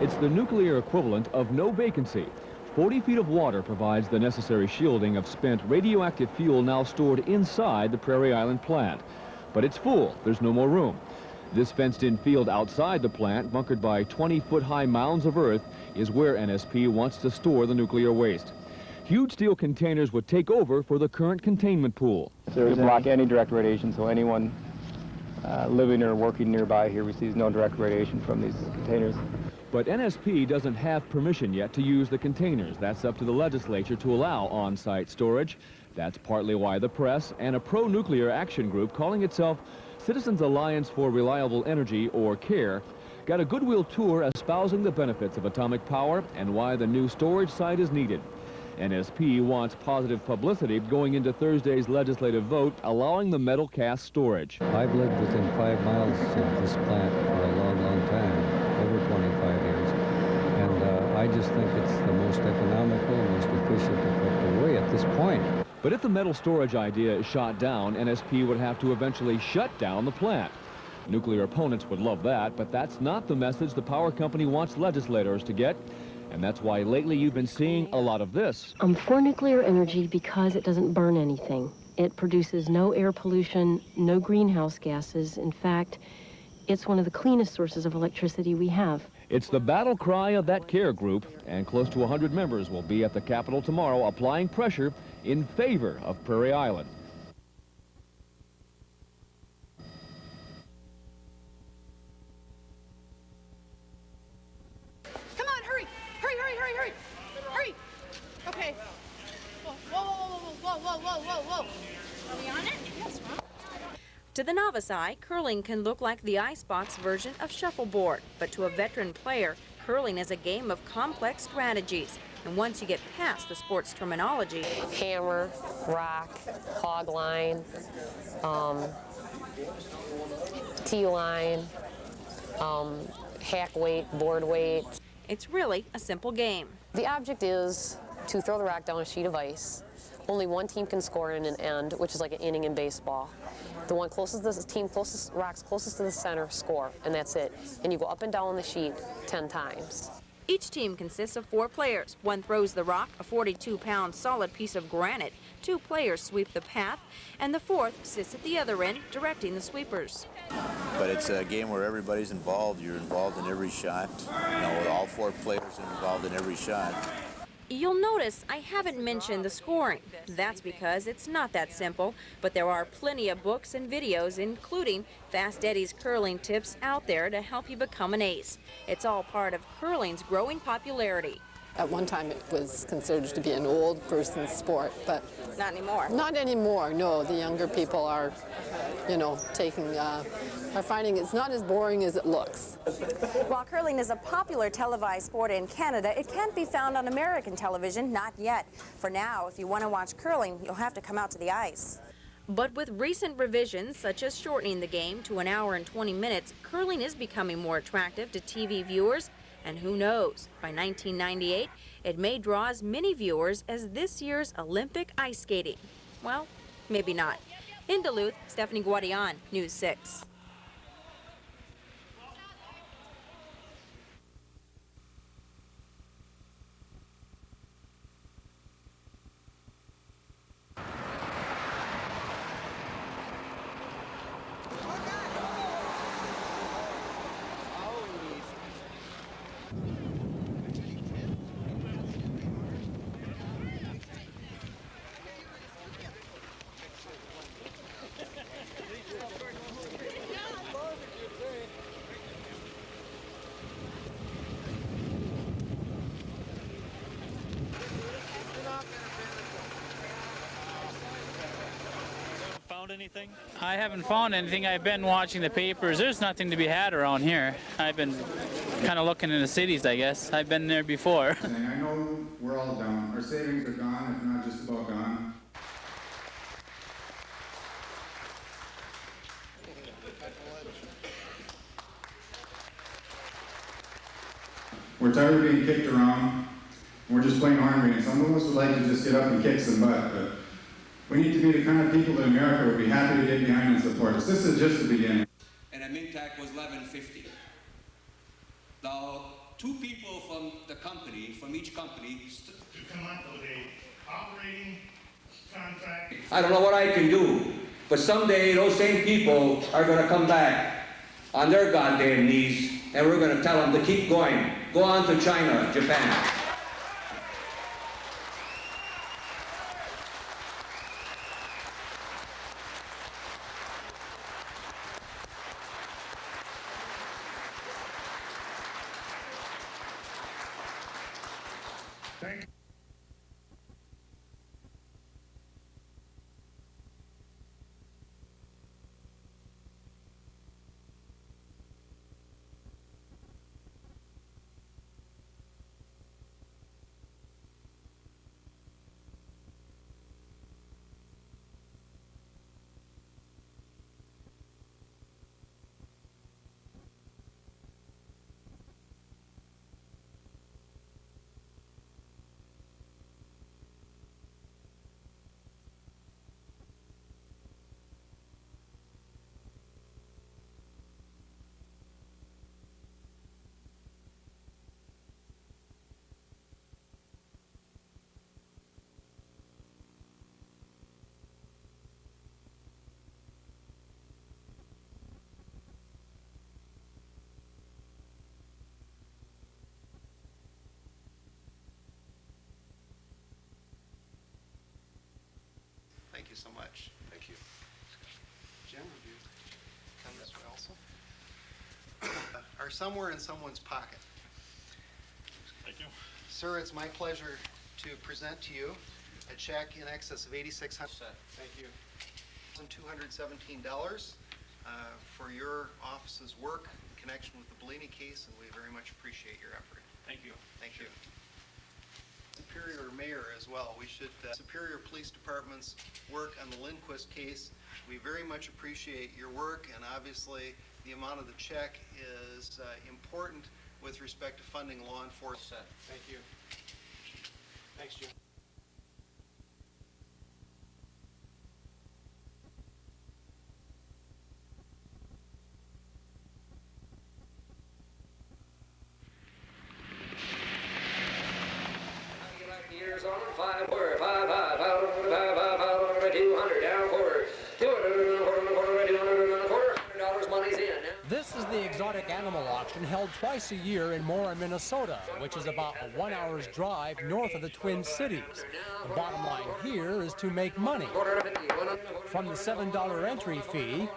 It's the nuclear equivalent of no vacancy. 40 feet of water provides the necessary shielding of spent radioactive fuel now stored inside the Prairie Island plant. But it's full. There's no more room. This fenced-in field outside the plant, bunkered by 20-foot-high mounds of earth, is where NSP wants to store the nuclear waste. Huge steel containers would take over for the current containment pool. They block any direct radiation, so anyone living or working nearby here receives no direct radiation from these containers. But NSP doesn't have permission yet to use the containers. That's up to the legislature to allow on-site storage. That's partly why the press and a pro-nuclear action group calling itself Citizens Alliance for Reliable Energy, or CARE, got a goodwill tour espousing the benefits of atomic power and why the new storage site is needed. NSP wants positive publicity going into Thursday's legislative vote allowing the metal cast storage. I've lived within 5 miles of this plant for a long, long time, over 25 years. And I just think it's the most economical, most efficient, effective way at this point. But if the metal storage idea is shot down, NSP would have to eventually shut down the plant. Nuclear opponents would love that, but that's not the message the power company wants legislators to get. And that's why lately you've been seeing a lot of this. I'm for nuclear energy because it doesn't burn anything. It produces no air pollution, no greenhouse gases. In fact, it's one of the cleanest sources of electricity we have. It's the battle cry of that CARE group, and close to 100 members will be at the Capitol tomorrow applying pressure in favor of Prairie Island. Come on, hurry! Hurry, hurry, hurry, hurry! Hurry! Okay. Whoa, whoa, whoa, whoa, whoa, whoa, whoa, whoa! Are we on it? Yes, we're on. To the novice eye, curling can look like the icebox version of shuffleboard, but to a veteran player, curling is a game of complex strategies. And once you get past the sport's terminology, hammer, rock, hog line, tee line, hack weight, board weight. It's really a simple game. The object is to throw the rock down a sheet of ice. Only one team can score in an end, which is like an inning in baseball. The one closest, the team closest, rocks closest to the center score, and that's it. And you go up and down the sheet 10 times. Each team consists of 4 players. One throws the rock, a 42-pound solid piece of granite. 2 players sweep the path, and the 4th sits at the other end, directing the sweepers. But it's a game where everybody's involved. You're involved in every shot. You know, with all 4 players involved in every shot. You'll notice I haven't mentioned the scoring. That's because it's not that simple, but there are plenty of books and videos, including Fast Eddie's curling tips, out there to help you become an ace. It's all part of curling's growing popularity. At one time it was considered to be an old person's sport, but not anymore. Not anymore, no. The younger people are, you know, are finding it's not as boring as it looks. While curling is a popular televised sport in Canada, it can't be found on American television, not yet. For now, if you want to watch curling, you'll have to come out to the ice. But with recent revisions, such as shortening the game to 1 hour and 20 minutes, curling is becoming more attractive to TV viewers. And who knows, by 1998, it may draw as many viewers as this year's Olympic ice skating. Well, maybe not. In Duluth, Stephanie Guadian, News 6. Anything? I haven't found anything. I've been watching the papers. There's nothing to be had around here. I've been kind of looking in the cities, I guess. I've been there before. I know we're all down. Our savings are gone, if not just about gone. We're tired of being kicked around. We're just playing army, and some of us would like to just get up and kick some butt, but we need to be the kind of people that America would be happy to get behind and support us. This is just the beginning. And a min tack was 11.50. Now two people from the company, from each company, to come up with a operating contract. I don't know what I can do, but someday those same people are going to come back on their goddamn knees, and we're going to tell them to keep going. Go on to China, Japan. Thank you. Thank you so much. Thank you. Jim, would you come this way also? Are somewhere in someone's pocket. Thank you. Sir, it's my pleasure to present to you a check in excess of $8,600. Thank you. $217 for your office's work in connection with the Bellini case, and we very much appreciate your effort. Thank you. Thank you. Superior Mayor as well. We should, Superior Police Department's work on the Lindquist case. We very much appreciate your work, and obviously the amount of the check is important with respect to funding law enforcement. Thank you. Thanks, Jim. Years on 5 forward, 5 5 200 down forward, 200 $200 money's in. This is the exotic animal auction held twice a year in Mora, Minnesota, which is about a 1 hour's drive north of the Twin Cities. The bottom line here is to make money. From the $7 entry fee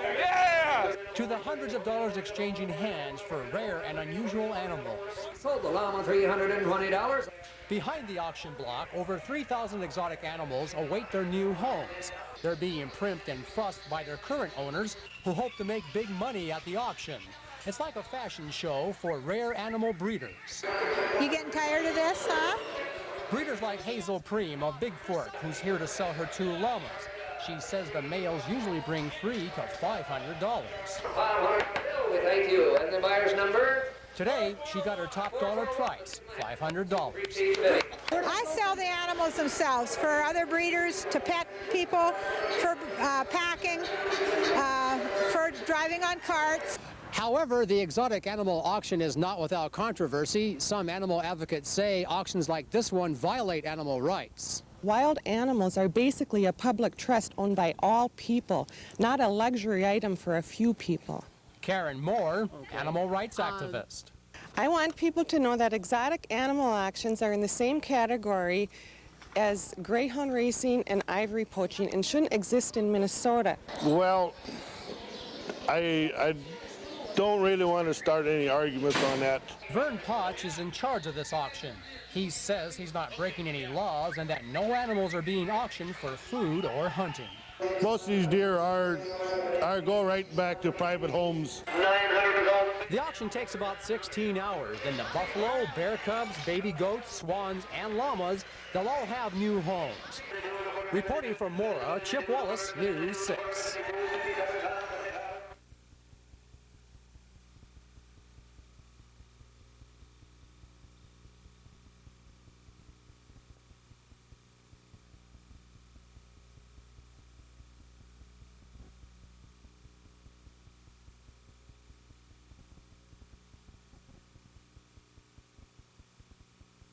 to the hundreds of dollars exchanging hands for rare and unusual animals. Sold the llama $320. Behind the auction block, over 3,000 exotic animals await their new homes. They're being primped and fussed by their current owners, who hope to make big money at the auction. It's like a fashion show for rare animal breeders. You getting tired of this, huh? Breeders like Hazel Preem of Big Fork, who's here to sell her 2 llamas. She says the males usually bring $300 to $500. $500, thank you. And the buyer's number? Today, she got her top dollar price, $500. I sell the animals themselves for other breeders, to pet people, for packing, for driving on carts. However, the exotic animal auction is not without controversy. Some animal advocates say auctions like this one violate animal rights. Wild animals are basically a public trust owned by all people, not a luxury item for a few people. Karen Moore, animal rights activist. I want people to know that exotic animal auctions are in the same category as greyhound racing and ivory poaching and shouldn't exist in Minnesota. Well, I don't really want to start any arguments on that. Vern Potch is in charge of this auction. He says he's not breaking any laws and that no animals are being auctioned for food or hunting. Most of these deer are go right back to private homes. The auction takes about 16 hours. Then the buffalo, bear cubs, baby goats, swans, and llamas, they'll all have new homes. Reporting from Mora, Chip Wallace, News 6.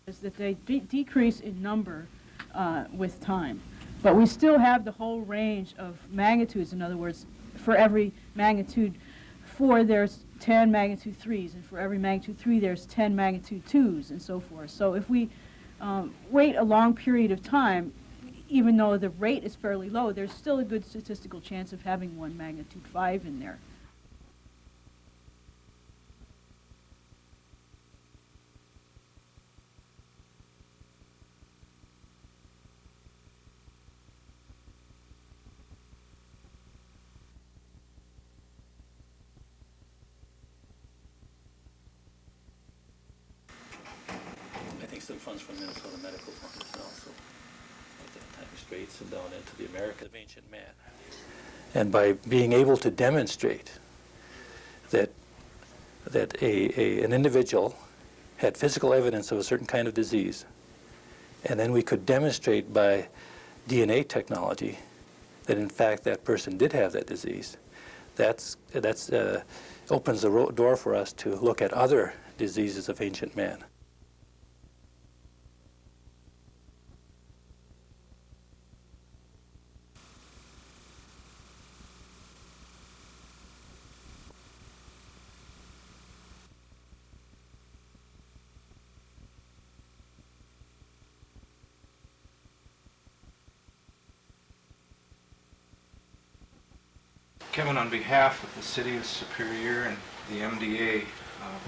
is that they decrease in number with time. But we still have the whole range of magnitudes. In other words, for every magnitude 4, there's 10 magnitude 3s, and for every magnitude 3, there's 10 magnitude 2s, and so forth. So if we wait a long period of time, even though the rate is fairly low, there's still a good statistical chance of having one magnitude 5 in there. I think some funds from Minnesota Medical Fund as well, so at that time Straits and down into the America of ancient man. And by being able to demonstrate that an individual had physical evidence of a certain kind of disease, and then we could demonstrate by DNA technology that in fact that person did have that disease, that's opens the door for us to look at other diseases of ancient man. Kevin, on behalf of the City of Superior and the MDA,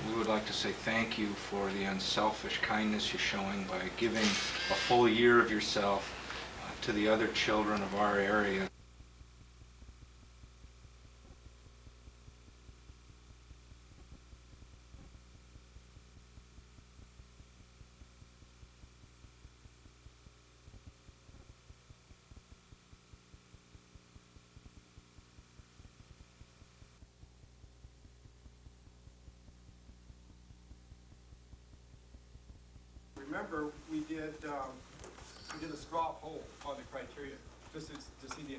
we would like to say thank you for the unselfish kindness you're showing by giving a full year of yourself to the other children of our area. Remember, we did a straw poll on the criteria, just to see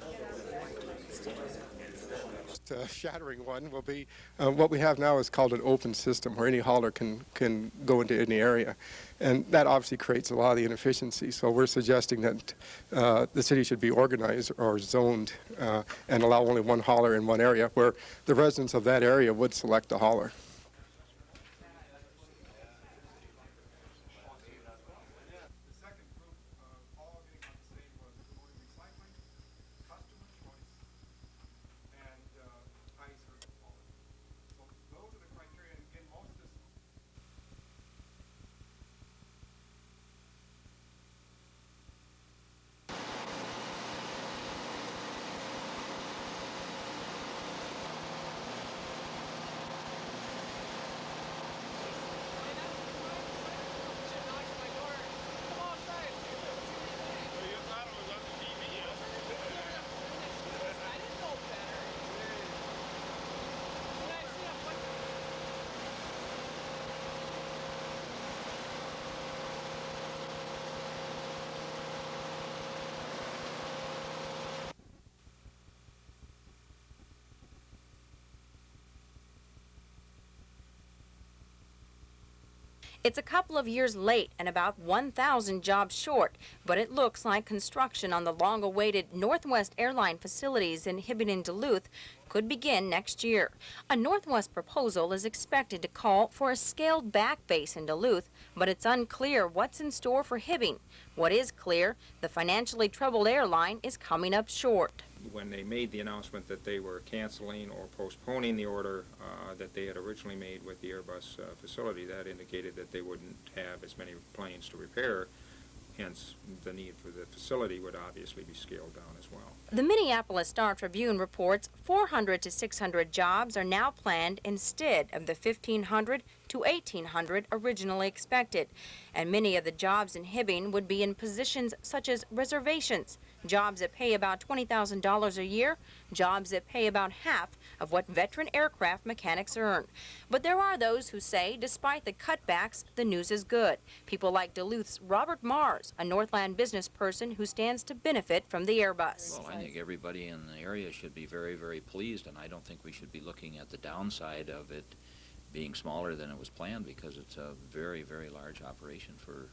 the shattering one will be what we have now is called an open system, where any hauler can go into any area, and that obviously creates a lot of the inefficiency. So we're suggesting that the city should be organized or zoned and allow only one hauler in one area, where the residents of that area would select a hauler. It's a couple of years late and about 1,000 jobs short, but it looks like construction on the long-awaited Northwest Airline facilities in Hibbing and Duluth could begin next year. A Northwest proposal is expected to call for a scaled-back base in Duluth, but it's unclear what's in store for Hibbing. What is clear, the financially troubled airline is coming up short. When they made the announcement that they were canceling or postponing the order that they had originally made with the Airbus facility, that indicated that they wouldn't have as many planes to repair. Hence, the need for the facility would obviously be scaled down as well. The Minneapolis Star-Tribune reports 400 to 600 jobs are now planned instead of the 1,500 to 1,800 originally expected. And many of the jobs in Hibbing would be in positions such as reservations, jobs that pay about $20,000 a year, jobs that pay about half of what veteran aircraft mechanics earn. But there are those who say, despite the cutbacks, the news is good. People like Duluth's Robert Mars, a Northland business person who stands to benefit from the Airbus. Well, I think everybody in the area should be very, very pleased, and I don't think we should be looking at the downside of it being smaller than it was planned, because it's a very, very large operation for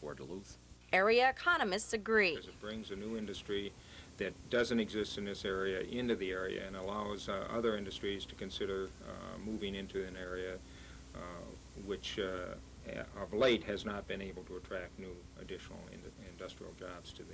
for Duluth. Area economists agree. Because it brings a new industry that doesn't exist in this area into the area and allows other industries to consider moving into an area which of late has not been able to attract new additional industrial jobs to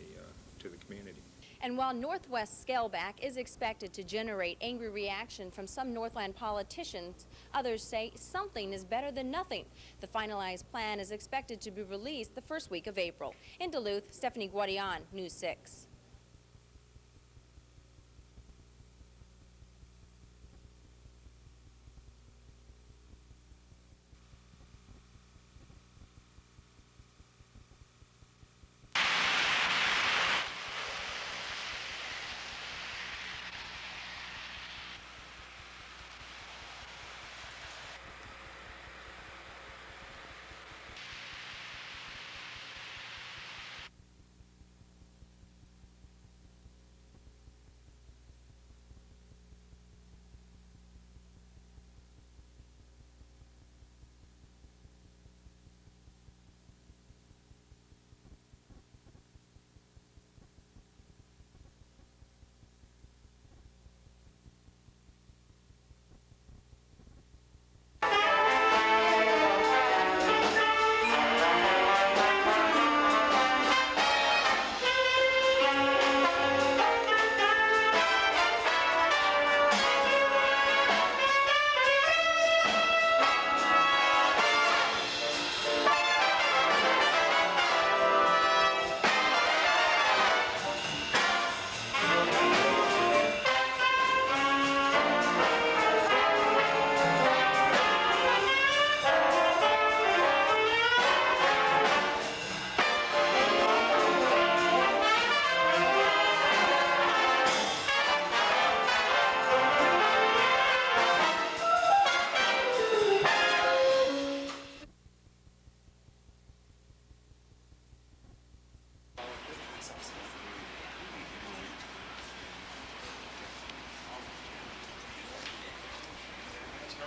the community. And while Northwest scaleback is expected to generate angry reaction from some Northland politicians, others say something is better than nothing. The finalized plan is expected to be released the first week of April. In Duluth, Stephanie Guadian, News 6.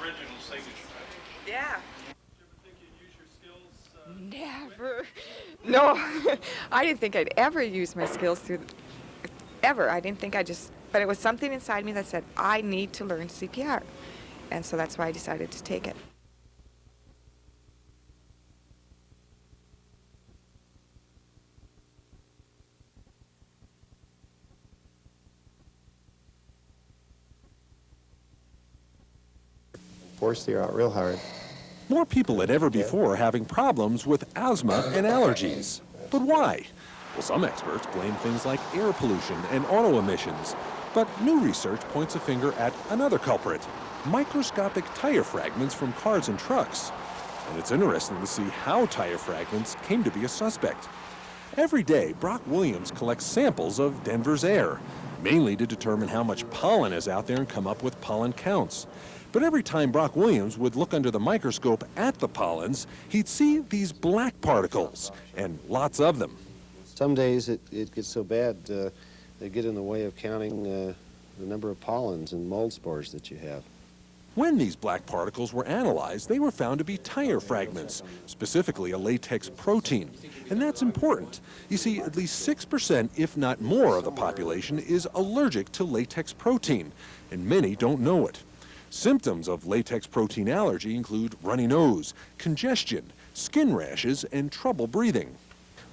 Original signature. Yeah. Did you ever think you'd use your skills? Never. No, I didn't think I'd ever use my skills ever. I didn't think but it was something inside me that said, I need to learn CPR. And so that's why I decided to take it. Forced you out real hard. More people than ever before are having problems with asthma and allergies. But why? Well, some experts blame things like air pollution and auto emissions. But new research points a finger at another culprit, microscopic tire fragments from cars and trucks. And it's interesting to see how tire fragments came to be a suspect. Every day, Brock Williams collects samples of Denver's air, mainly to determine how much pollen is out there and come up with pollen counts. But every time Brock Williams would look under the microscope at the pollens, he'd see these black particles, and lots of them. Some days it gets so bad they get in the way of counting the number of pollens and mold spores that you have. When these black particles were analyzed, they were found to be tire fragments, specifically a latex protein. And that's important. You see, at least 6%, if not more, of the population is allergic to latex protein, and many don't know it. Symptoms of latex protein allergy include runny nose, congestion, skin rashes, and trouble breathing.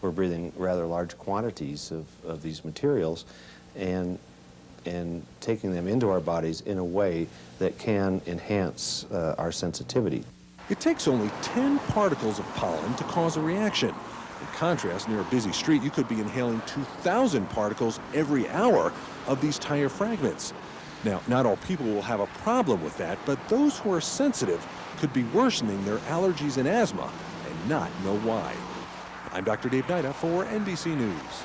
We're breathing rather large quantities of these materials and taking them into our bodies in a way that can enhance our sensitivity. It takes only 10 particles of pollen to cause a reaction. In contrast, near a busy street, you could be inhaling 2,000 particles every hour of these tire fragments. Now, not all people will have a problem with that, but those who are sensitive could be worsening their allergies and asthma and not know why. I'm Dr. Dave Nida for NBC News.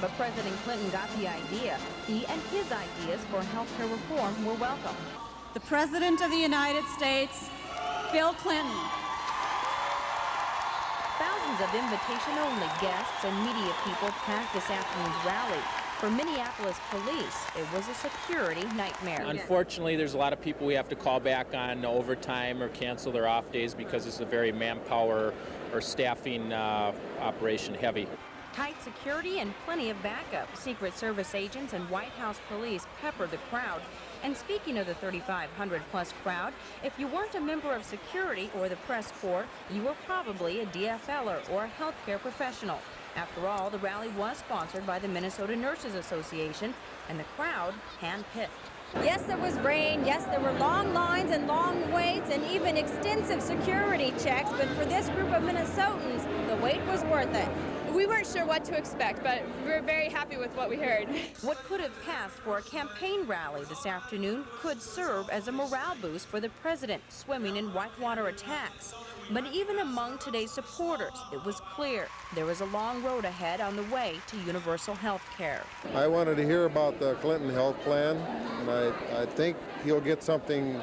But President Clinton got the idea. He and his ideas for healthcare reform were welcome. The President of the United States, Bill Clinton. Thousands of invitation-only guests and media people packed this afternoon's rally. For Minneapolis police, it was a security nightmare. Unfortunately, there's a lot of people we have to call back on overtime or cancel their off days because it's a very manpower or staffing operation heavy. Tight security and plenty of backup. Secret Service agents and White House police peppered the crowd. And speaking of the 3,500-plus crowd, if you weren't a member of security or the press corps, you were probably a DFLer or a healthcare professional. After all, the rally was sponsored by the Minnesota Nurses Association, and the crowd hand-picked. Yes, there was rain. Yes, there were long lines and long waits and even extensive security checks. But for this group of Minnesotans, the wait was worth it. We weren't sure what to expect, but we were very happy with what we heard. What could have passed for a campaign rally this afternoon could serve as a morale boost for the president, swimming in whitewater attacks. But even among today's supporters, it was clear there was a long road ahead on the way to universal health care. I wanted to hear about the Clinton health plan, and I think he'll get something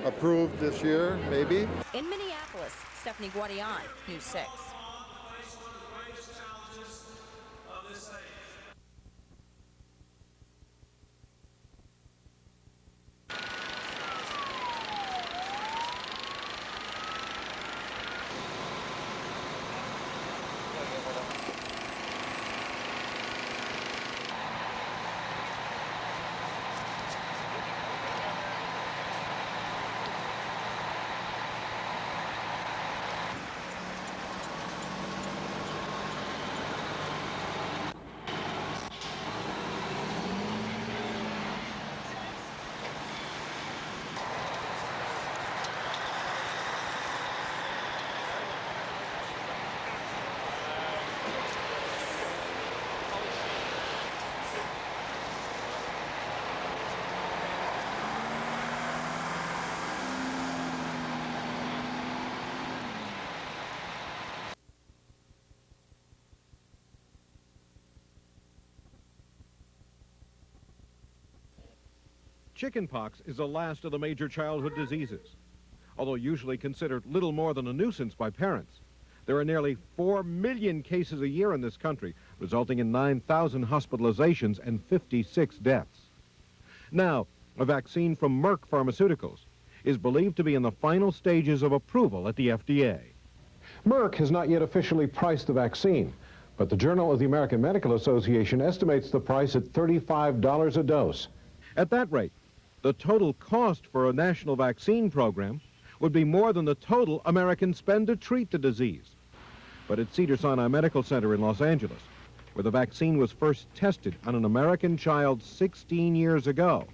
approved this year, maybe. In Minneapolis, Stephanie Guadian, News 6. Chickenpox is the last of the major childhood diseases. Although usually considered little more than a nuisance by parents, there are nearly 4 million cases a year in this country, resulting in 9,000 hospitalizations and 56 deaths. Now, a vaccine from Merck Pharmaceuticals is believed to be in the final stages of approval at the FDA. Merck has not yet officially priced the vaccine, but the Journal of the American Medical Association estimates the price at $35 a dose. At that rate, the total cost for a national vaccine program would be more than the total Americans spend to treat the disease. But at Cedars-Sinai Medical Center in Los Angeles, where the vaccine was first tested on an American child 16 years ago,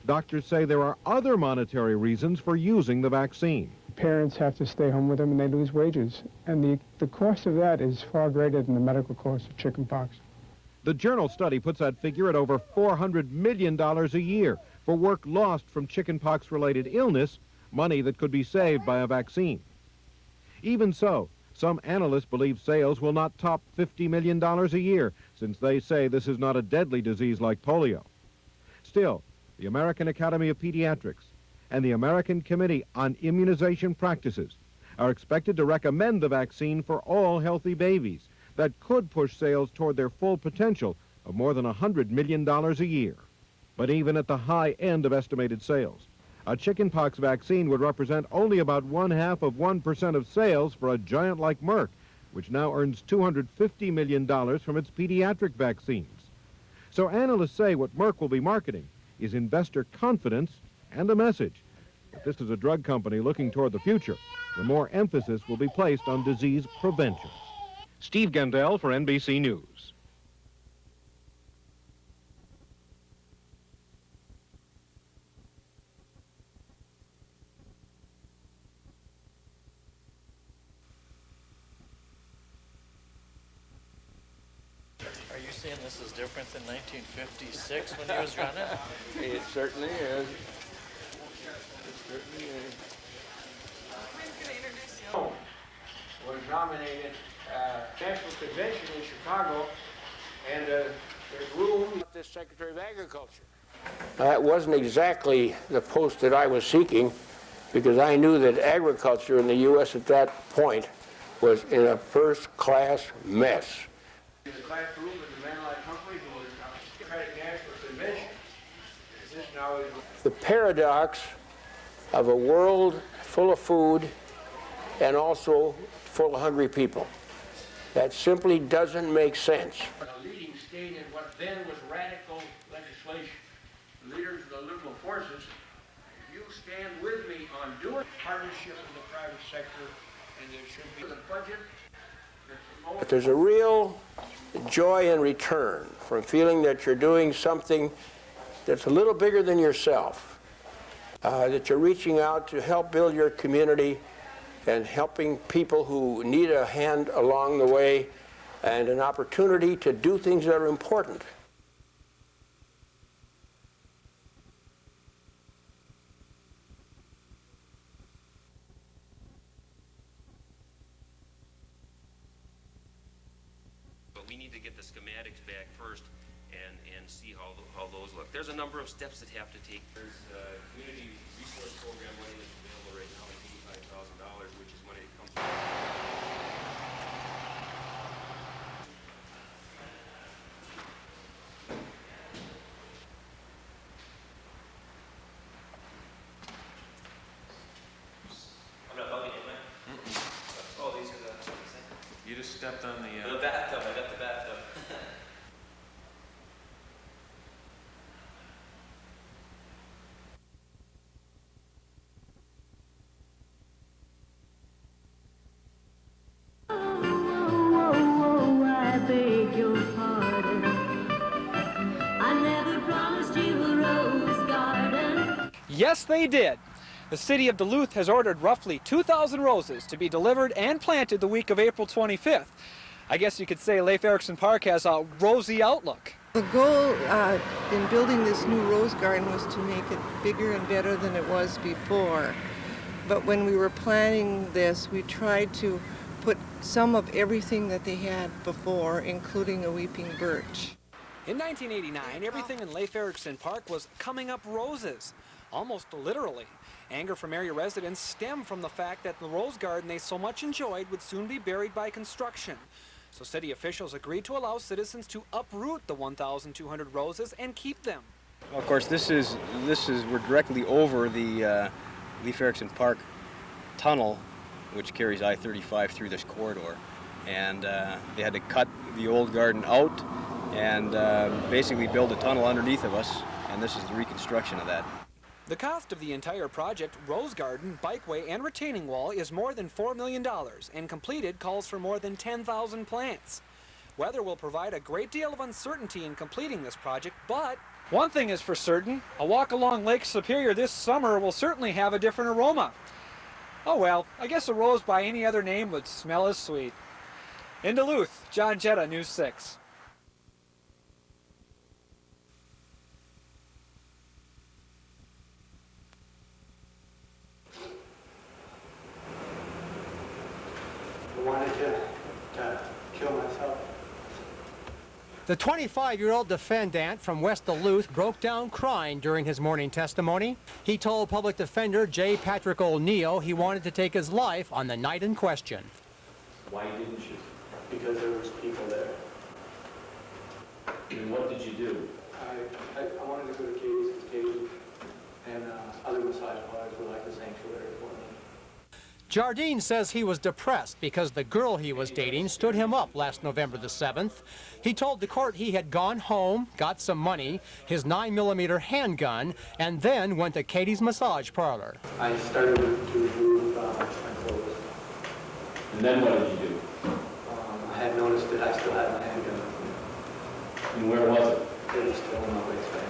doctors say there are other monetary reasons for using the vaccine. Parents have to stay home with them and they lose wages. And the cost of that is far greater than the medical cost of chickenpox. The Journal study puts that figure at over $400 million a year for work lost from chickenpox-related illness, money that could be saved by a vaccine. Even so, some analysts believe sales will not top $50 million a year, since they say this is not a deadly disease like polio. Still, the American Academy of Pediatrics and the American Committee on Immunization Practices are expected to recommend the vaccine for all healthy babies. That could push sales toward their full potential of more than $100 million a year. But even at the high end of estimated sales, a chickenpox vaccine would represent only about 0.5% of sales for a giant like Merck, which now earns $250 million from its pediatric vaccines. So analysts say what Merck will be marketing is investor confidence and a message that this is a drug company looking toward the future, where more emphasis will be placed on disease prevention. Steve Gendel for NBC News. Are you saying this is different than 1956 when he was running? It certainly is. It certainly is. Was nominated National Convention in Chicago And there's room. This Secretary of Agriculture. That wasn't exactly the post that I was seeking, because I knew that agriculture in the U.S. at that point was in a first-class mess. In the classroom with the man like Humphrey, who was Democratic National Convention. The paradox of a world full of food and also full of hungry people. That simply doesn't make sense. A leading state in what then was radical legislation. Leaders of the liberal forces, you stand with me on doing partnership with the private sector, and there should be the budget. But there's a real joy and return from feeling that you're doing something that's a little bigger than yourself, that you're reaching out to help build your community and helping people who need a hand along the way and an opportunity to do things that are important. But we need to get the schematics back first and see how those look. There's a number of steps that have to take. There's community resource program money that's available right now, like $85,000, which is money that comes from. I'm not bugging you, man. Oh, these are the same. You just stepped on the bathtub. I got the bathtub. I beg your pardon. I never promised you a rose garden. Yes, they did. The city of Duluth has ordered roughly 2,000 roses to be delivered and planted the week of April 25th. I guess you could say Leif Erikson Park has a rosy outlook. The goal in building this new rose garden was to make it bigger and better than it was before. But when we were planning this, we tried to put some of everything that they had before, including a weeping birch. In 1989, everything in Leif Erikson Park was coming up roses, almost literally. Anger from area residents stemmed from the fact that the rose garden they so much enjoyed would soon be buried by construction. So city officials agreed to allow citizens to uproot the 1,200 roses and keep them. Well, of course, we're directly over the Leif Erikson Park tunnel, which carries I-35 through this corridor. And they had to cut the old garden out and basically build a tunnel underneath of us, and this is the reconstruction of that. The cost of the entire project, rose garden, bikeway, and retaining wall, is more than $4 million, and completed calls for more than 10,000 plants. Weather will provide a great deal of uncertainty in completing this project, but one thing is for certain, a walk along Lake Superior this summer will certainly have a different aroma. Oh well, I guess a rose by any other name would smell as sweet. In Duluth, John Jetta, News 6. I wanted to kill myself. The 25-year-old defendant from West Duluth broke down crying during his morning testimony. He told public defender J. Patrick O'Neill he wanted to take his life on the night in question. Why didn't you? Because there was people there. And what did you do? I wanted to go to Katie's and other massage parlors were like the sanctuary for me. Jardine says he was depressed because the girl he was dating stood him up last November the 7th. He told the court he had gone home, got some money, his 9mm handgun, and then went to Katie's massage parlor. I started to remove my clothes. And then what did you do? I had noticed that I still had my handgun. And where was it? It was still in my waistband.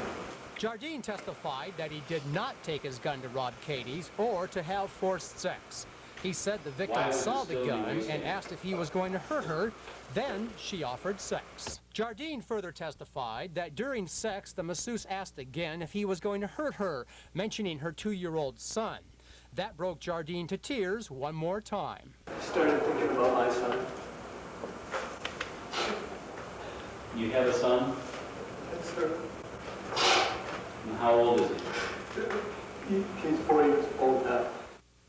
Jardine testified that he did not take his gun to rob Katie's or to have forced sex. He said the victim saw the gun and asked if he was going to hurt her. Then she offered sex. Jardine further testified that during sex, the masseuse asked again if he was going to hurt her, mentioning her 2-year-old son. That broke Jardine to tears one more time. I started thinking about my son. You have a son? Yes, sir. And how old is he? He's 4 years old now.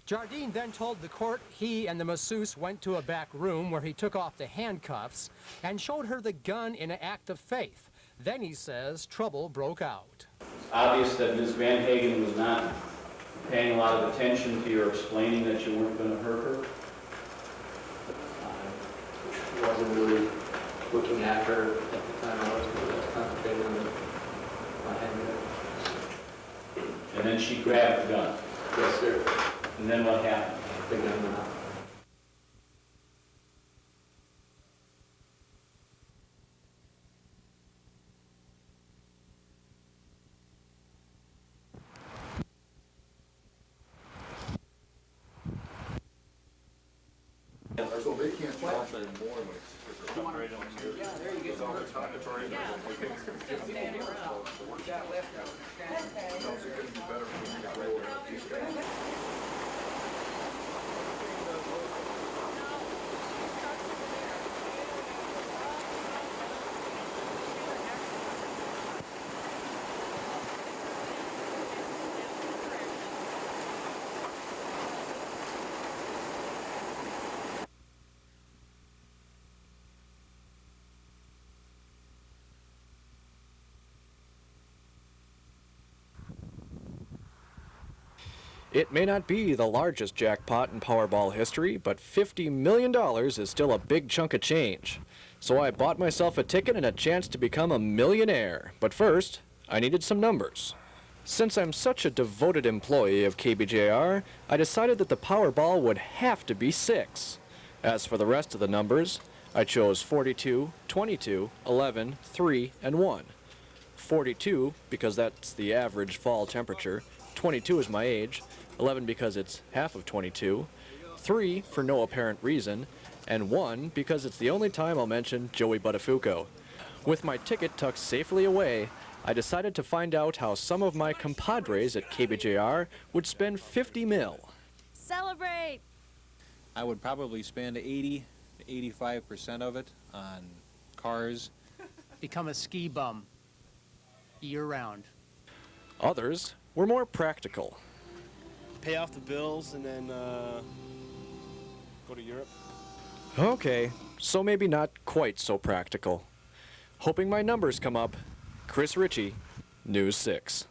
Jardine then told the court he and the masseuse went to a back room where he took off the handcuffs and showed her the gun in an act of faith. Then he says trouble broke out. It's obvious that Ms. Van Hagen was not paying a lot of attention to your explaining that you weren't going to hurt her. I wasn't really looking at her at the time. I was concentrating on my handgun. And then she grabbed the gun. Yes, sir. And then what happened? The gun went off. So they can't stop that anymore. Yeah, there you go. It may not be the largest jackpot in Powerball history, but $50 million is still a big chunk of change. So I bought myself a ticket and a chance to become a millionaire. But first, I needed some numbers. Since I'm such a devoted employee of KBJR, I decided that the Powerball would have to be 6. As for the rest of the numbers, I chose 42, 22, 11, 3, and 1. 42 because that's the average fall temperature, 22 is my age, 11 because it's half of 22, 3 for no apparent reason, and 1 because it's the only time I'll mention Joey Buttafuoco. With my ticket tucked safely away, I decided to find out how some of my compadres at KBJR would spend 50 mil. Celebrate! I would probably spend 80 to 85% of it on cars. Become a ski bum year-round. Others were more practical. Pay off the bills and then go to Europe. Okay, so maybe not quite so practical. Hoping my numbers come up, Chris Ritchie, News 6.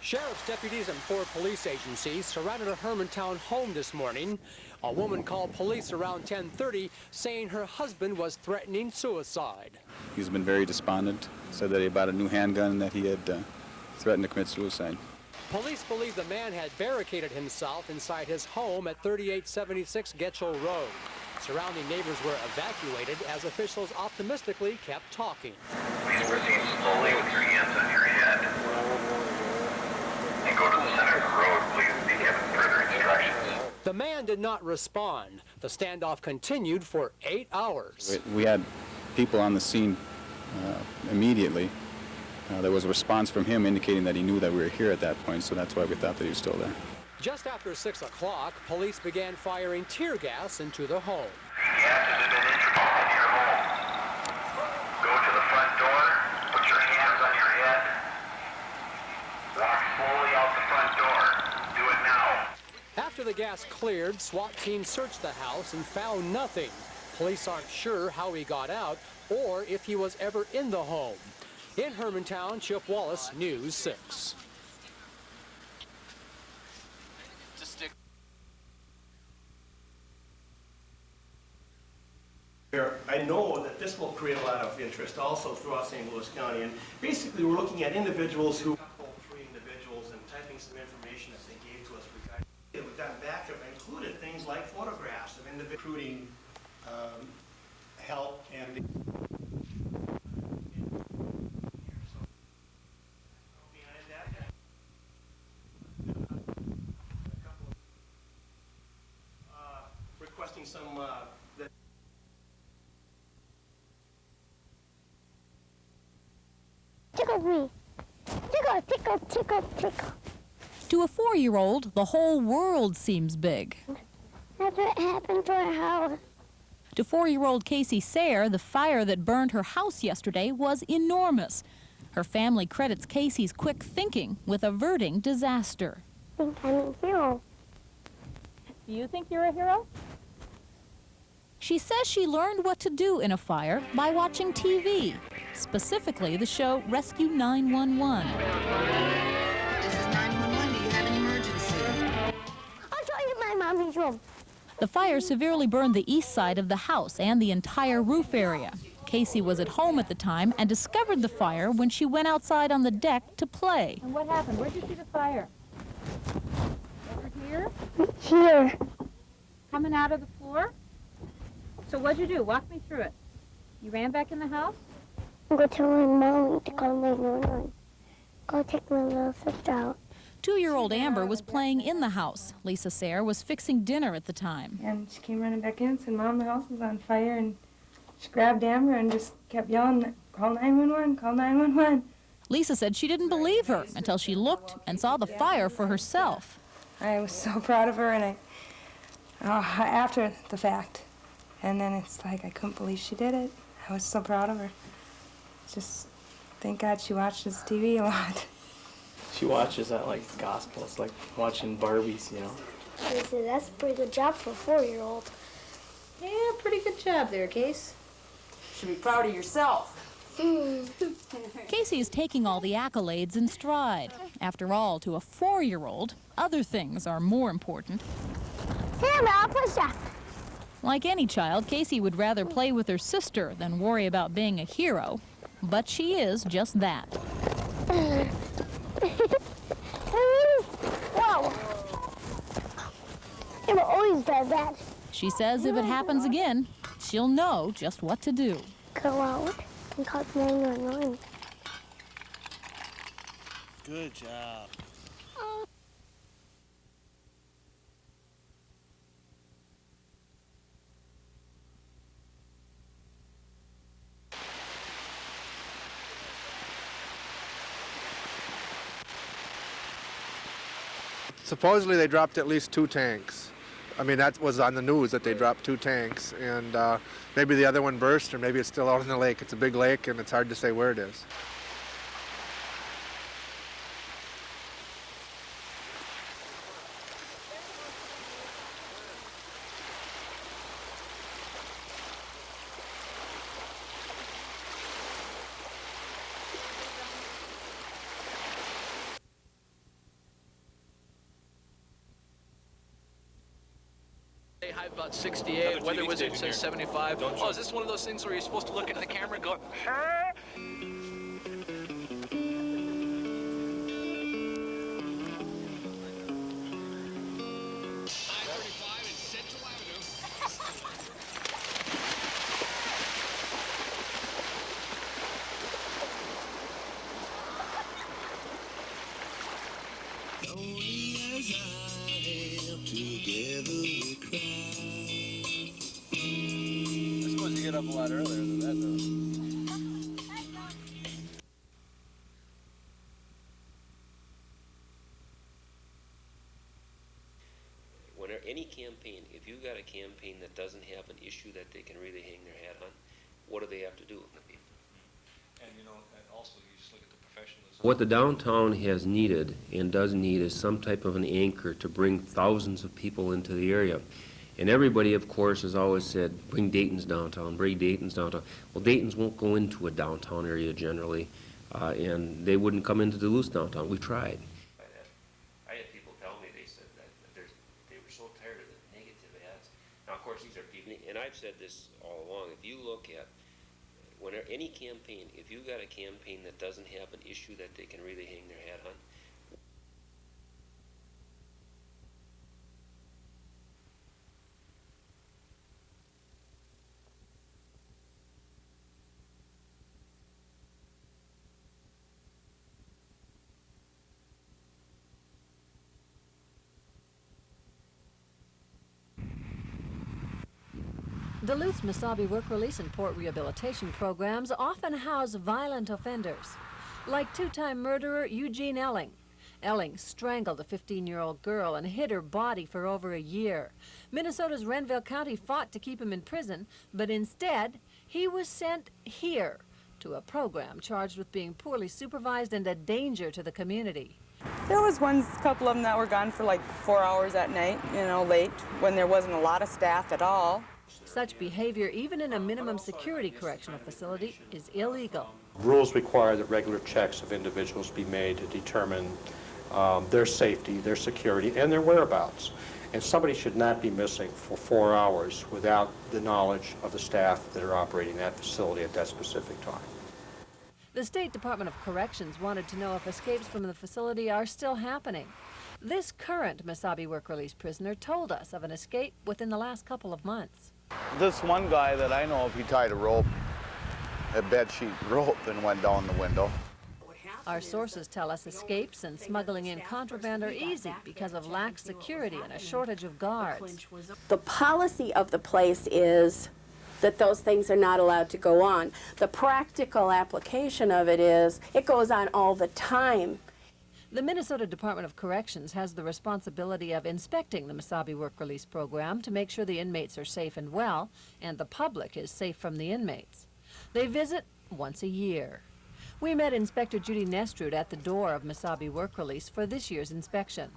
Sheriff's deputies and 4 police agencies surrounded a Hermantown home this morning. A woman called police around 10:30 saying her husband was threatening suicide. He's been very despondent, said that he bought a new handgun and that he had threatened to commit suicide. Police believe the man had barricaded himself inside his home at 3876 Getchell Road. Surrounding neighbors were evacuated as officials optimistically kept talking. Please proceed slowly with your hands on your head. And go to the center of the road. Please be given further instructions. The man did not respond. The standoff continued for 8 hours. We had people on the scene immediately. There was a response from him indicating that he knew that we were here at that point, so that's why we thought that he was still there. Just after 6 o'clock, police began firing tear gas into the home. Gas has been introduced into your home. Go to the front door, put your hands on your head, walk slowly out the front door. Do it now. After the gas cleared, SWAT teams searched the house and found nothing. Police aren't sure how he got out or if he was ever in the home. In Hermantown, Chip Wallace, News 6. I I know that this will create a lot of interest also throughout St. Louis County. And basically, we're looking at individuals who, three individuals, and typing some information that they gave to us regarding. We've gotten back to included things like photographs of individuals recruiting help and. Requesting some that. Tickle me. Tickle, tickle, tickle, tickle. To a 4-year-old, the whole world seems big. That's what happened to our house. To 4-year-old Casey Sayre, the fire that burned her house yesterday was enormous. Her family credits Casey's quick thinking with averting disaster. I think I'm a hero. Do you think you're a hero? She says she learned what to do in a fire by watching TV, specifically the show Rescue 911. This is 911. Do you have an emergency? I'll show you my mommy's room. The fire severely burned the east side of the house and the entire roof area. Casey was at home at the time and discovered the fire when she went outside on the deck to play. And what happened? Where'd you see the fire? Over here? Here. Coming out of the floor? So what'd you do? Walk me through it. You ran back in the house? Go tell my mom to call 911. Go take my little sister out. 2-year-old Amber was playing in the house. Lisa Sayre was fixing dinner at the time. And she came running back in and said, Mom, the house is on fire. And she grabbed Amber and just kept yelling, call 911, call 911. Lisa said she didn't believe her until she looked and saw the fire for herself. I was so proud of her, and after the fact. And then it's like, I couldn't believe she did it. I was so proud of her. Just, thank God she watches TV a lot. She watches that like gospel. It's like watching Barbies, you know. I said, that's a pretty good job for a 4-year-old. Yeah, pretty good job there, Case. Should be proud of yourself. Casey is taking all the accolades in stride. After all, to a 4-year-old, other things are more important. Here, I'll push that. Like any child, Casey would rather play with her sister than worry about being a hero. But she is just that. Whoa! It always does that. She says if it happens again, she'll know just what to do. Go out and call 911. Good job. Supposedly they dropped at least 2 tanks. I mean, that was on the news that they dropped 2 tanks, and maybe the other one burst, or maybe it's still out in the lake. It's a big lake, and it's hard to say where it is. High about 68, weather wizard says 75. Oh, is this one of those things where you're supposed to look into the camera and go, ah? I suppose you get up a lot earlier than that, though. Whenever any campaign, if you've got a campaign that doesn't have an issue that they can really hang their hat on, what do they have to do? And you know, and also you just look at the professionalism. What the downtown has needed and does need is some type of an anchor to bring thousands of people into the area. And everybody, of course, has always said, bring Dayton's downtown, bring Dayton's downtown. Well, Dayton's won't go into a downtown area generally, and they wouldn't come into Duluth's downtown. We tried. I had people tell me, they said that they were so tired of the negative ads. Now, of course, these are people, and I've said this all along, if you look at any campaign, if you got a campaign that doesn't have an issue that they can really hang their hat on, Duluth's Mesabi Work Release and Port Rehabilitation programs often house violent offenders, like two-time murderer Eugene Elling. Elling strangled a 15-year-old girl and hid her body for over a year. Minnesota's Renville County fought to keep him in prison, but instead, he was sent here to a program charged with being poorly supervised and a danger to the community. There was a couple of them that were gone for like 4 hours at night, late, when there wasn't a lot of staff at all. Such behavior, even in a minimum security correctional facility, is illegal. Rules require that regular checks of individuals be made to determine their safety, their security, and their whereabouts. And somebody should not be missing for 4 hours without the knowledge of the staff that are operating that facility at that specific time. The State Department of Corrections wanted to know if escapes from the facility are still happening. This current Mesabi Work Release prisoner told us of an escape within the last couple of months. This one guy that I know of, he tied a bedsheet rope and went down the window. Our sources tell us escapes and smuggling in contraband are easy because of lax security and a shortage of guards. The policy of the place is that those things are not allowed to go on. The practical application of it is it goes on all the time. The Minnesota Department of Corrections has the responsibility of inspecting the Mesabi Work Release program to make sure the inmates are safe and well, and the public is safe from the inmates. They visit once a year. We met Inspector Judy Nestrud at the door of Mesabi Work Release for this year's inspection.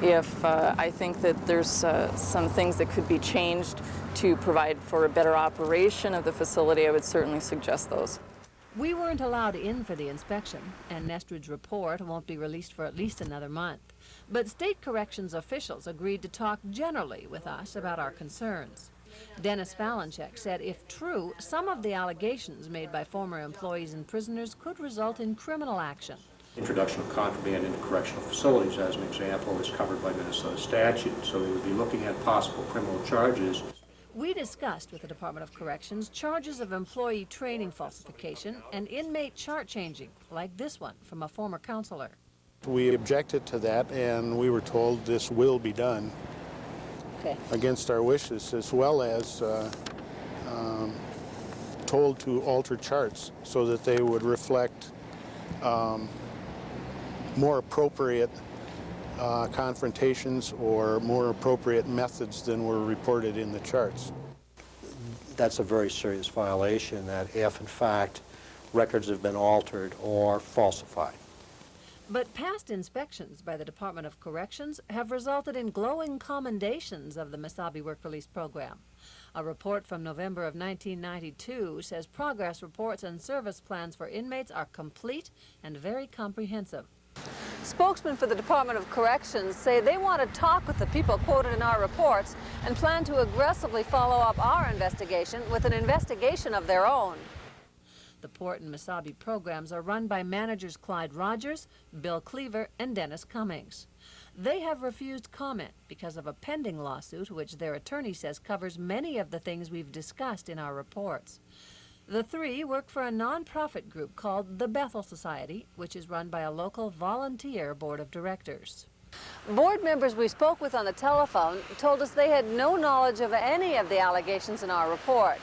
If I think that there's some things that could be changed to provide for a better operation of the facility, I would certainly suggest those. We weren't allowed in for the inspection, and Nestrud's report won't be released for at least another month. But state corrections officials agreed to talk generally with us about our concerns. Dennis Falinchek said if true, some of the allegations made by former employees and prisoners could result in criminal action. Introduction of contraband into correctional facilities, as an example, is covered by Minnesota statute, so they would be looking at possible criminal charges. We discussed with the Department of Corrections charges of employee training falsification and inmate chart changing, like this one from a former counselor. We objected to that, and we were told this will be done against our wishes, as well as told to alter charts so that they would reflect more appropriate confrontations or more appropriate methods than were reported in the charts. That's a very serious violation, that if in fact records have been altered or falsified. But past inspections by the Department of Corrections have resulted in glowing commendations of the Mesabi Work Release program. A report from November of 1992 says progress reports and service plans for inmates are complete and very comprehensive. Spokesmen for the Department of Corrections say they want to talk with the people quoted in our reports and plan to aggressively follow up our investigation with an investigation of their own. The Port and Mesabi programs are run by managers Clyde Rogers, Bill Cleaver, and Dennis Cummings. They have refused comment because of a pending lawsuit which their attorney says covers many of the things we've discussed in our reports. The three work for a nonprofit group called the Bethel Society, which is run by a local volunteer board of directors. Board members we spoke with on the telephone told us they had no knowledge of any of the allegations in our report.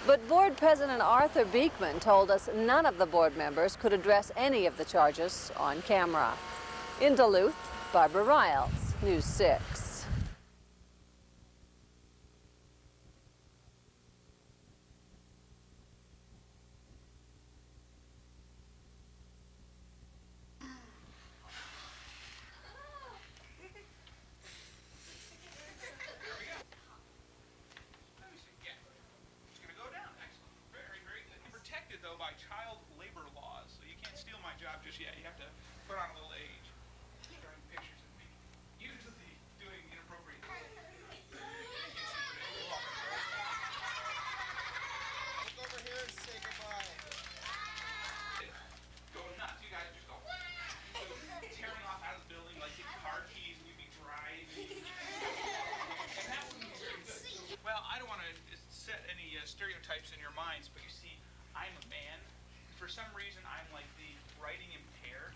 But Board President Arthur Beekman told us none of the board members could address any of the charges on camera. In Duluth, Barbara Riles, News 6. see, I'm a man. For some reason, I'm like the writing impaired.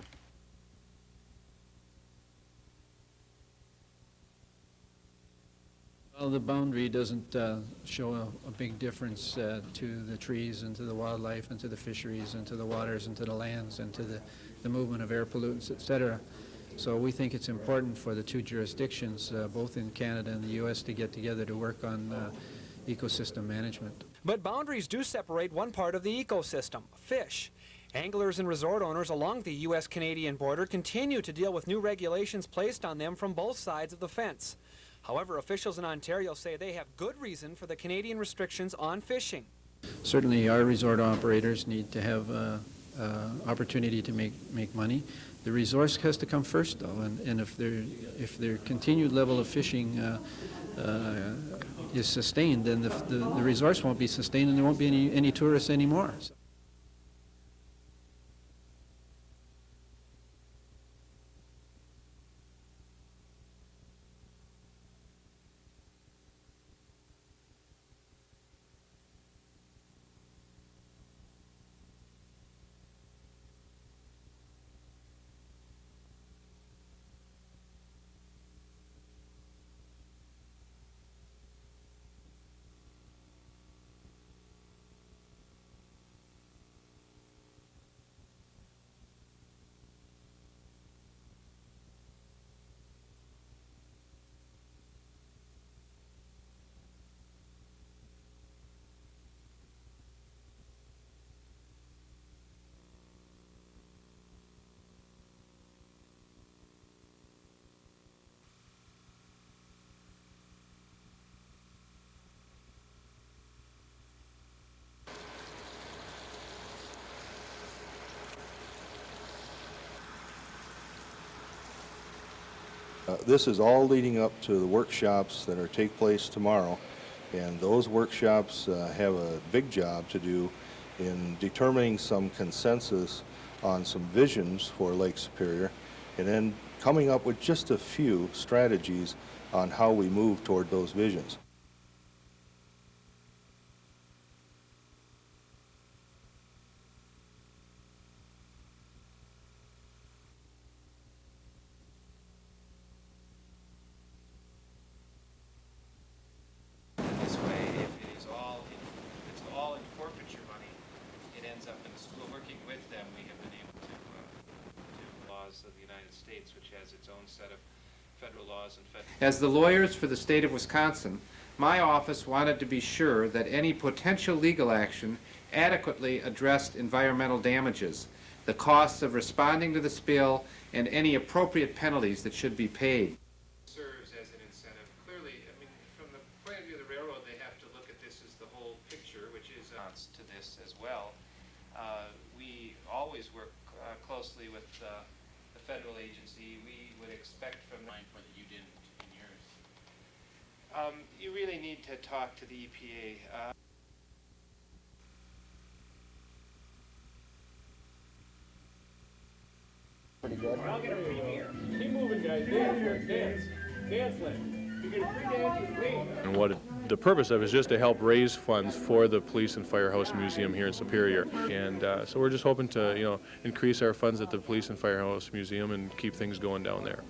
Well, the boundary doesn't show a big difference to the trees and to the wildlife and to the fisheries and to the waters and to the lands and to the movement of air pollutants, etc. So we think it's important for the two jurisdictions, both in Canada and the U.S., to get together to work on ecosystem management. But boundaries do separate one part of the ecosystem, fish. Anglers and resort owners along the U.S.-Canadian border continue to deal with new regulations placed on them from both sides of the fence. However, officials in Ontario say they have good reason for the Canadian restrictions on fishing. Certainly our resort operators need to have opportunity to make money. The resource has to come first, though, and if their continued level of fishing is sustained, then the resource won't be sustained and there won't be any tourists anymore. This is all leading up to the workshops that are take place tomorrow, and those workshops have a big job to do in determining some consensus on some visions for Lake Superior, and then coming up with just a few strategies on how we move toward those visions. As the lawyers for the state of Wisconsin, my office wanted to be sure that any potential legal action adequately addressed environmental damages, the costs of responding to the spill, and any appropriate penalties that should be paid. Serves as an incentive. Clearly, I mean, from the point of view of the railroad, they have to look at this as the whole picture, which is to this as well. We always work closely with the federal agency. We would expect from the that you didn't in yours. You really need to talk to the EPA. Pretty good. I'll get a free beer. Keep moving, guys. Dance. Dance, Lynn. You get a free dance, free. And what the purpose of it is just to help raise funds for the Police and Firehouse Museum here in Superior. And so we're just hoping to, increase our funds at the Police and Firehouse Museum and keep things going down there.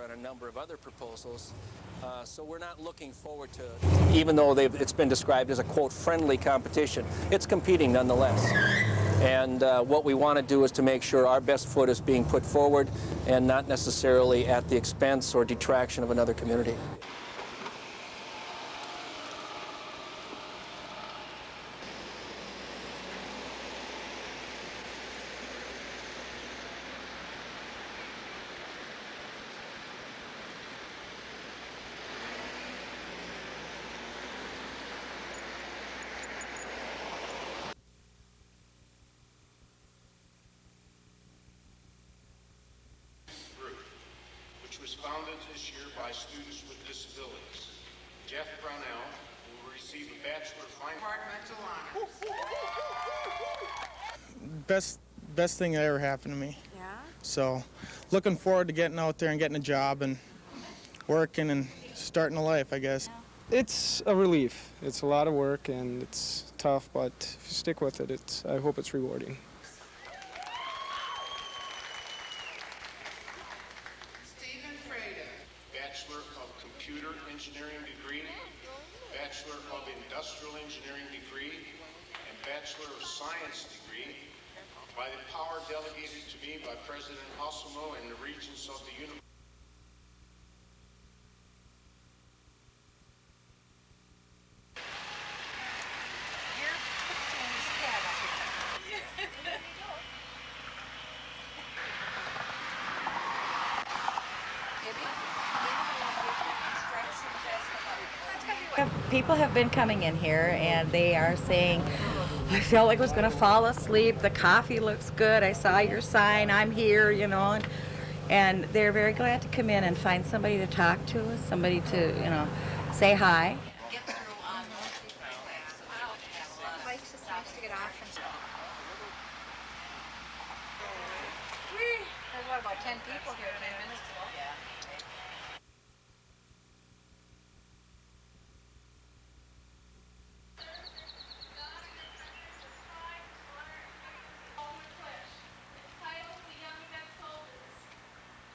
On a number of other proposals, so we're not looking forward to, even though it's been described as a quote friendly competition, it's competing nonetheless. And what we want to do is to make sure our best foot is being put forward and not necessarily at the expense or detraction of another community. confidence this year by students with disabilities. Jeff Brownell will receive a Bachelor of Fine Departmental Honors. Best thing that ever happened to me. Yeah? So, looking forward to getting out there and getting a job and working and starting a life, I guess. It's a relief. It's a lot of work and it's tough, but if you stick with it, I hope it's rewarding. Stephen Freda. Bachelor of Computer Engineering degree, Bachelor of Industrial Engineering degree, and Bachelor of Science degree by the power delegated to me by President Osimo and the Regents of the University. People have been coming in here and they are saying, I felt like I was going to fall asleep. The coffee looks good. I saw your sign. I'm here, you know. And they're very glad to come in and find somebody to talk to, somebody to, you know, say hi. There's about 10 people here 10 minutes ago.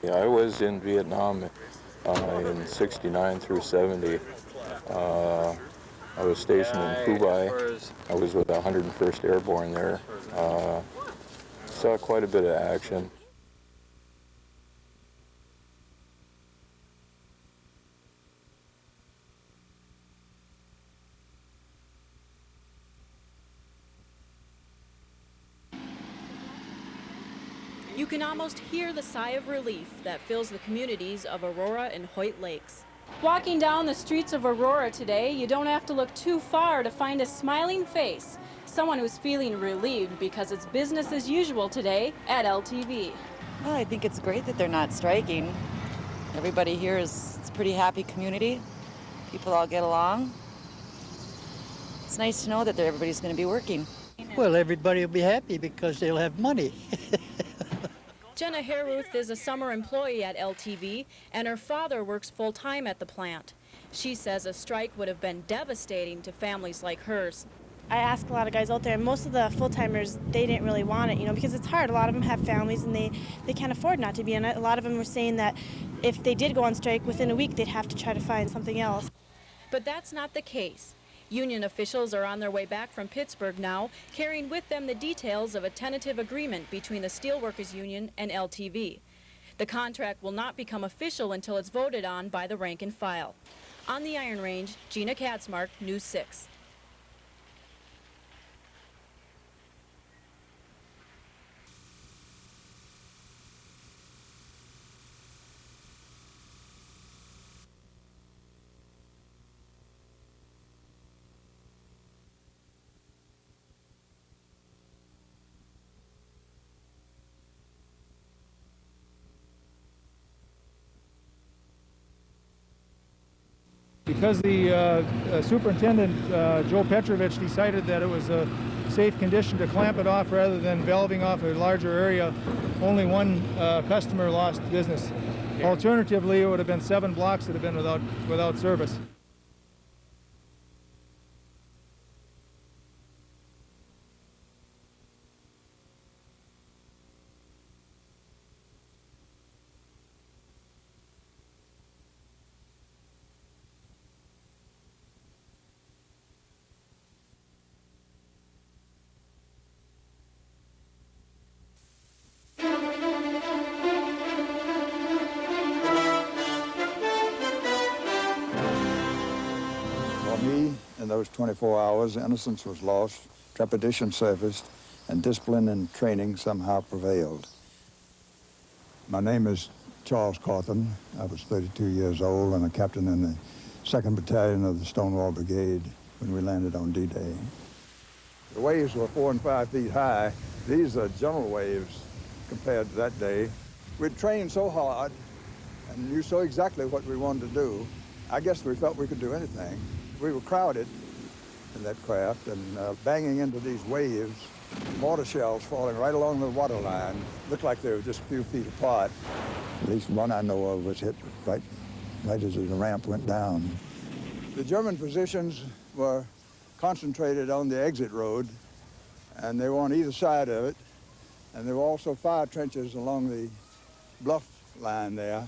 Yeah, I was in Vietnam in 69 through 70. I was stationed in Phu Bai. I was with the 101st Airborne there. Saw quite a bit of action. You can almost hear the sigh of relief that fills the communities of Aurora and Hoyt Lakes. Walking down the streets of Aurora today, you don't have to look too far to find a smiling face, someone who's feeling relieved because it's business as usual today at LTV. Well, I think it's great that they're not striking. Everybody here it's a pretty happy community. People all get along. It's nice to know that everybody's going to be working. Well, everybody will be happy because they'll have money. Jenna Haruth is a summer employee at LTV, and her father works full-time at the plant. She says a strike would have been devastating to families like hers. I asked a lot of guys out there, and most of the full-timers, they didn't really want it, you know, because it's hard. A lot of them have families, and they can't afford not to be in it. A lot of them were saying that if they did go on strike, within a week, they'd have to try to find something else. But that's not the case. Union officials are on their way back from Pittsburgh now, carrying with them the details of a tentative agreement between the Steelworkers Union and LTV. The contract will not become official until it's voted on by the rank and file. On the Iron Range, Gina Katzmark, News 6. Because the superintendent, Joe Petrovich, decided that it was a safe condition to clamp it off rather than valving off a larger area, only one customer lost business. Alternatively, it would have been 7 blocks that have been without service. In those 24 hours, innocence was lost, trepidation surfaced, and discipline and training somehow prevailed. My name is Charles Cawthon. I was 32 years old and a captain in the 2nd Battalion of the Stonewall Brigade when we landed on D-Day. The waves were 4 and 5 feet high. These are general waves compared to that day. We'd trained so hard and knew so exactly what we wanted to do. I guess we felt we could do anything. We were crowded in that craft and banging into these waves, mortar shells falling right along the water line. Looked like they were just a few feet apart. At least one I know of was hit right as the ramp went down. The German positions were concentrated on the exit road, and they were on either side of it. And there were also fire trenches along the bluff line there,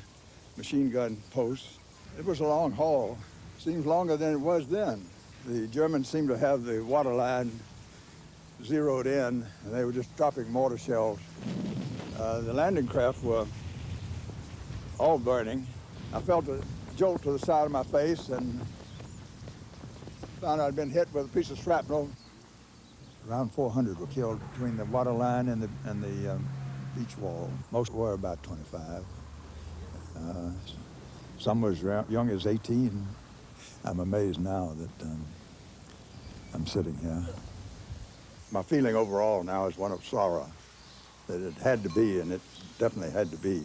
machine gun posts. It was a long haul. Seems longer than it was then. The Germans seemed to have the water line zeroed in, and they were just dropping mortar shells. The landing craft were all burning. I felt a jolt to the side of my face and found I'd been hit with a piece of shrapnel. Around 400 were killed between the water line and the beach wall. Most were about 25. Some was young as 18. I'm amazed now that I'm sitting here. My feeling overall now is one of sorrow, that it had to be, and it definitely had to be.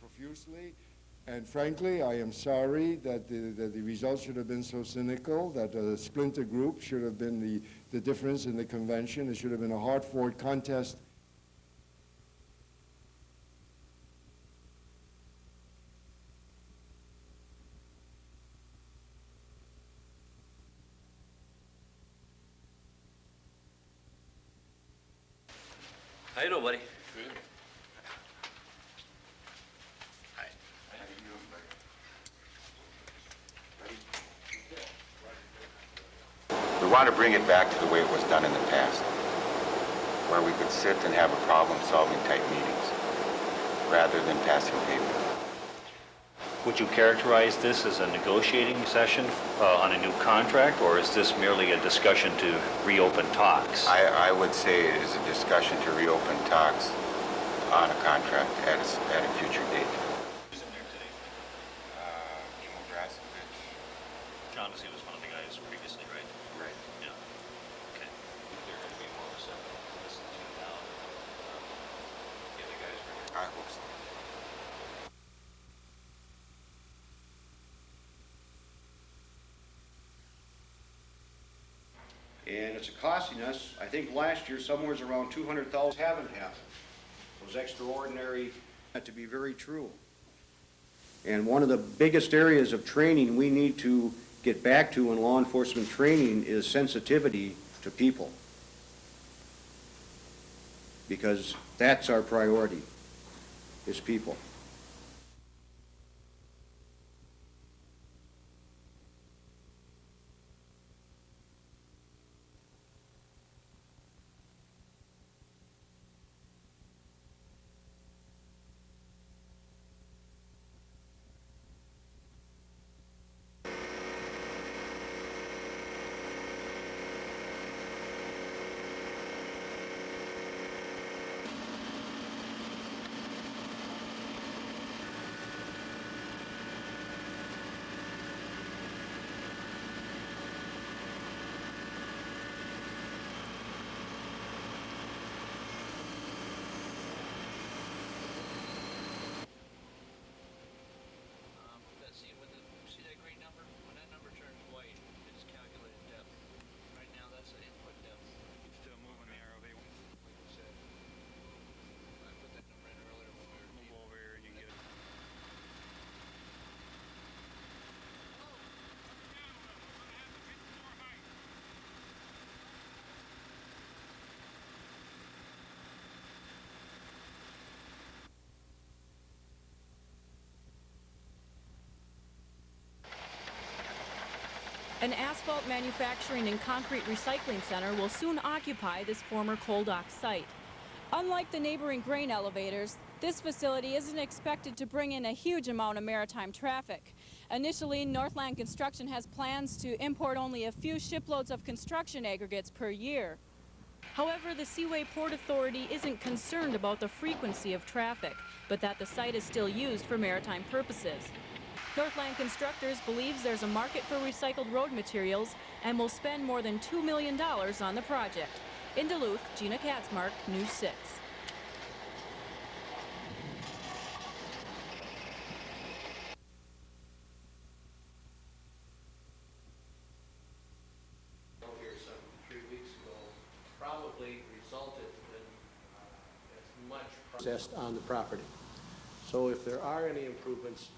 Profusely, and frankly, I am sorry that the results should have been so cynical, that a splinter group should have been the difference in the convention. It should have been a hard-fought contest. How you doing, buddy? Good. We want to bring it back to the way it was done in the past, where we could sit and have a problem-solving type meetings, rather than passing paper. Would you characterize this as a negotiating session on a new contract, or is this merely a discussion to reopen talks? I would say it is a discussion to reopen talks on a contract at a future date. John, he was one of the guys previously, right? Right. Yeah. Okay. They're going to be more receptive to listen to now than the other guys were here. I hope so. And it's costing us, I think last year, somewhere around 200,000 haven't happened. Those extraordinary, to be very true. And one of the biggest areas of training we need to get back to in law enforcement training is sensitivity to people. Because that's our priority, is people. See that green number? When that number turns white, it's calculated depth. Right now, that's the input depth. Still moving the ROV. Like you said. I put that number in earlier when we were move over here and you can get it. An asphalt manufacturing and concrete recycling center will soon occupy this former coal dock site. Unlike the neighboring grain elevators, this facility isn't expected to bring in a huge amount of maritime traffic. Initially, Northland Construction has plans to import only a few shiploads of construction aggregates per year. However, the Seaway Port Authority isn't concerned about the frequency of traffic, but that the site is still used for maritime purposes. Northland Constructors believes there's a market for recycled road materials and will spend more than $2 million on the project. In Duluth, Gina Katzmark, News 6. Here some 3 weeks ago probably resulted in as much processed on the property. So if there are any improvements